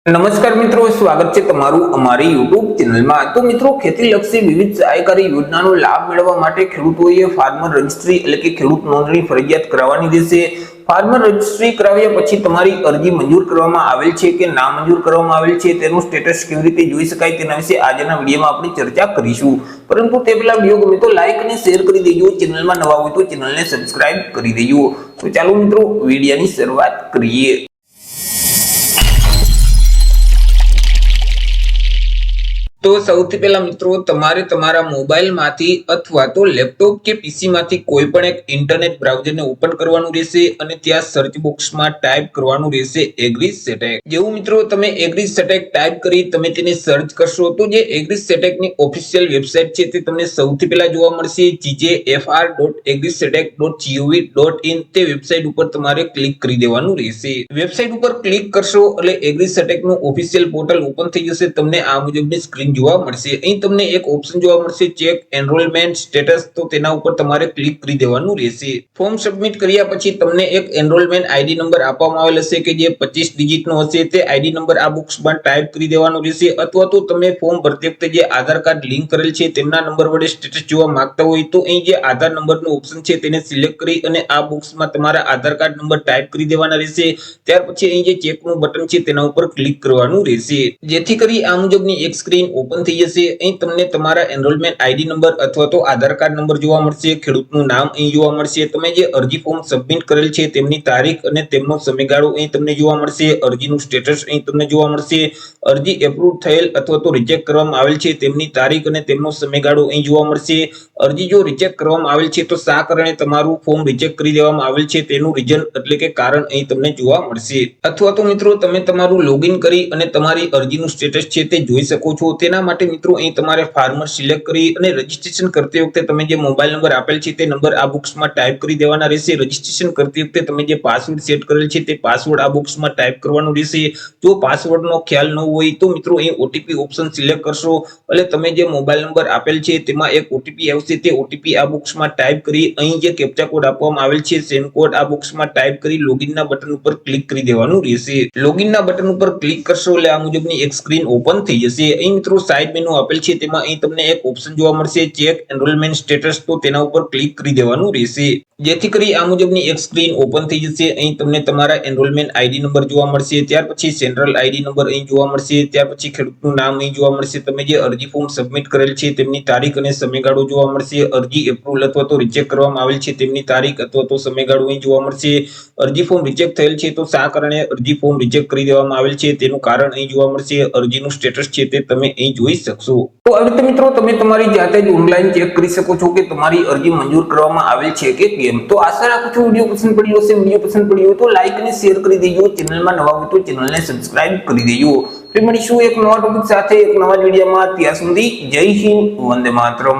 નમસ્કાર મિત્રો, સ્વાગત છે તમારું અમારી YouTube ચેનલમાં। તો મિત્રો, ખેતીલક્ષી વિવિધ સહાયકારી યોજનાનો લાભ મેળવવા માટે ખેડૂતોએ ફાર્મર રજિસ્ટ્રી એટલે કે ખેડૂત નોંધણી ફરજિયાત કરાવવાની રહેશે। ફાર્મર રજિસ્ટ્રી કરાવ્યા પછી તમારી અરજી મંજૂર કરવામાં આવેલ છે કે ના મંજૂર કરવામાં આવેલ છે તેનું સ્ટેટસ કેવી રીતે જોઈ શકાય તેના વિશે આજના વિડીયોમાં આપણે ચર્ચા કરીશું। પરંતુ તે પહેલા વિડીયો ગમે તો લાઈક અને શેર કરી દેજો, ચેનલમાં નવા હોય તો ચેનલને સબસ્ક્રાઇબ કરી દેજો। તો ચાલો મિત્રો, વિડીયોની શરૂઆત કરીએ। તો સૌથી પહેલા મિત્રો, તમારે તમારા મોબાઈલમાંથી અથવા તો લેપટોપ કે પીસી માંથી કોઈ પણ એક ઇન્ટરનેટ બ્રાઉઝરને ઓપન કરવાનું રહેશે અને ત્યાં સર્ચ બોક્સમાં ટાઈપ કરવાનું રહેશે એગ્રીસેટેક। જેવું મિત્રો તમે એગ્રીસેટેક ટાઈપ કરી તમે તેને સર્ચ કરશો તો જે એગ્રીસેટેકની ઓફિશિયલ વેબસાઇટ છે તે તમને સૌથી પહેલા જોવા મળશે, jjfr.agrisetec.gov.in। તે વેબસાઇટ ઉપર તમારે ક્લિક કરી દેવાનું રહેશે। વેબસાઇટ ઉપર ક્લિક કરશો એટલે એગ્રીસેટેકનું ઓફિશિયલ પોર્ટલ ઓપન થઈ જશે। તમને આ મુજબની સ્ક્રીન જોવા મળશે। અહીં તમને એક ઓપ્શન જોવા મળશે ચેક એનરોલમેન્ટ સ્ટેટસ, તો તેના ઉપર તમારે ક્લિક કરી દેવાનું રહેશે। ફોર્મ સબમિટ કર્યા પછી તમને એક એનરોલમેન્ટ આઈડી નંબર આપવામાં આવેલ હશે કે જે 25 ડિજિટનો હશે। તે આઈડી નંબર આ બોક્સમાં ટાઈપ કરી દેવાનો રહેશે, અથવા તો તમે ફોર્મ ભરતી વખતે જે આધાર કાર્ડ લિંક કરેલ છે તેમના નંબર વડે સ્ટેટસ જોવા માંગતા હોય તો અહીં જે આધાર નંબરનો ઓપ્શન છે તેને સિલેક્ટ કરી અને આ બોક્સમાં તમારા આધાર કાર્ડ નંબર ટાઈપ કરી દેવાના રહેશે। ત્યાર પછી અહીં જે ચેકનું બટન છે તેના ઉપર ક્લિક કરવાનું રહેશે, જેથી કરી આ મુજબની એક સ્ક્રીન ઓપન થઈ જશે। અહીં તમને તમારા એનરોલમેન્ટ આઈડી નંબર અથવા તો આધાર કાર્ડ નંબર જોવા મળશે, ખેડૂતનું નામ અહીં જોવા મળશે, તમે જે અરજી ફોર્મ સબમિટ કરેલ છે તેમની તારીખ અને તેમનો સમયગાળો અહીં તમને જોવા મળશે, અરજીનું સ્ટેટસ અહીં તમને જોવા મળશે, અરજી એપ્રુવ થયેલ અથવા તો રિજેક્ટ કરવામાં આવેલ છે તેમની તારીખ અને તેમનો સમયગાળો અહીં જોવા મળશે। અરજી જો રિજેક્ટ કરવામાં આવેલ છે તો શા કારણે તમારું ફોર્મ રિજેક્ટ કરી દેવામાં આવેલ છે તેનું રીઝન એટલે કે કારણ અહીં તમને જોવા મળશે। અથવા તો મિત્રો તમે તમારું લોગિન કરી અને તમારી અરજીનું સ્ટેટસ છે તે જોઈ શકો છો। તેના માટે મિત્રો અહીં તમારે ફાર્મર સિલેક્ટ કરી અને રજીસ્ટ્રેશન કરતી વખતે તમે જે મોબાઈલ નંબર આપેલ છે તે નંબર આ બોક્સમાં ટાઈપ કરી દેવાના રહેશે। રજીસ્ટ્રેશન કરતી વખતે તમે જે પાસવર્ડ સેટ કરેલ છે તે પાસવર્ડ આ બોક્સમાં ટાઈપ કરવાનું રહેશે। જો પાસવર્ડનો ખ્યાલ ન હોય તો મિત્રો અહીં ઓટીપી ઓપ્શન સિલેક્ટ કરશો એટલે તમે જે મોબાઈલ નંબર આપેલ છે તેમાં એક ઓટીપી આવશે, તે ઓટીપી આ બોક્સમાં ટાઈપ કરી અહીં જે કેપ્ચા કોડ આપવામાં આવેલ છે સેમ કોડ આ બોક્સમાં ટાઈપ કરી લોગિનના બટન ઉપર ક્લિક કરી દેવાનું રહેશે। લોગિનના બટન ઉપર ક્લિક કરશો એટલે આ મુજબની એક સ્ક્રીન ઓપન થઈ જશે। અહીં મિત્રો સાઇડ મેનુ આપેલ છે તેમાં અહીં તમને એક ઓપ્શન જોવા મળશે ચેક એનરોલમેન્ટ સ્ટેટસ, તો તેના ઉપર ક્લિક કરી દેવાનું રહેશે, જેથી કરી આ મુજબની એક સ્ક્રીન ઓપન થઈ જશે। અહીં તમને તમારા એનરોલમેન્ટ આઈડી નંબર જોવા મળશે, ત્યાર પછી સેન્ટ્રલ આઈડી નંબર અહીં જોવા મળશે, ત્યાર પછી ખેડૂતનું નામ અહીં જોવા મળશે, તમે જે અરજી ફોર્મ સબમિટ કરેલ છે તેમની તારીખ અને સમયગાળો જોવા મળશે, અરજી એપ્રુવલ અથવા તો રિજેક્ટ કરવામાં આવેલ છે તેમની તારીખ અથવા તો સમયગાળો અહીં જોવા મળશે, અરજી ફોર્મ રિજેક્ટ થયેલ છે તો શા કારણે અરજી ફોર્મ રિજેક્ટ કરી દેવામાં આવેલ છે તેનું કારણ અહીં જોવા મળશે, અરજીનું સ્ટેટસ છે તે તમે અહીં જોઈ શકશો। તો આવી રીતે મિત્રો તમે તમારી જાતે જ ઓનલાઈન ચેક કરી શકો છો કે તમારી અરજી મંજૂર કરવામાં આવેલ છે કે કેમ। તો આશા રાખું છું વિડીયો પસંદ પડ્યો હશે। વિડીયો પસંદ પડ્યો હોય તો લાઈક અને શેર કરી દેજો, ચેનલમાં નવા હોય તો ચેનલને સબસ્ક્રાઇબ કરી દેજો। ફરી મળીશું એક નવા ટોપિક સાથે એક નવા વિડીયોમાં। ત્યાં સુધી જય હિન્દ, વંદે માતરમ।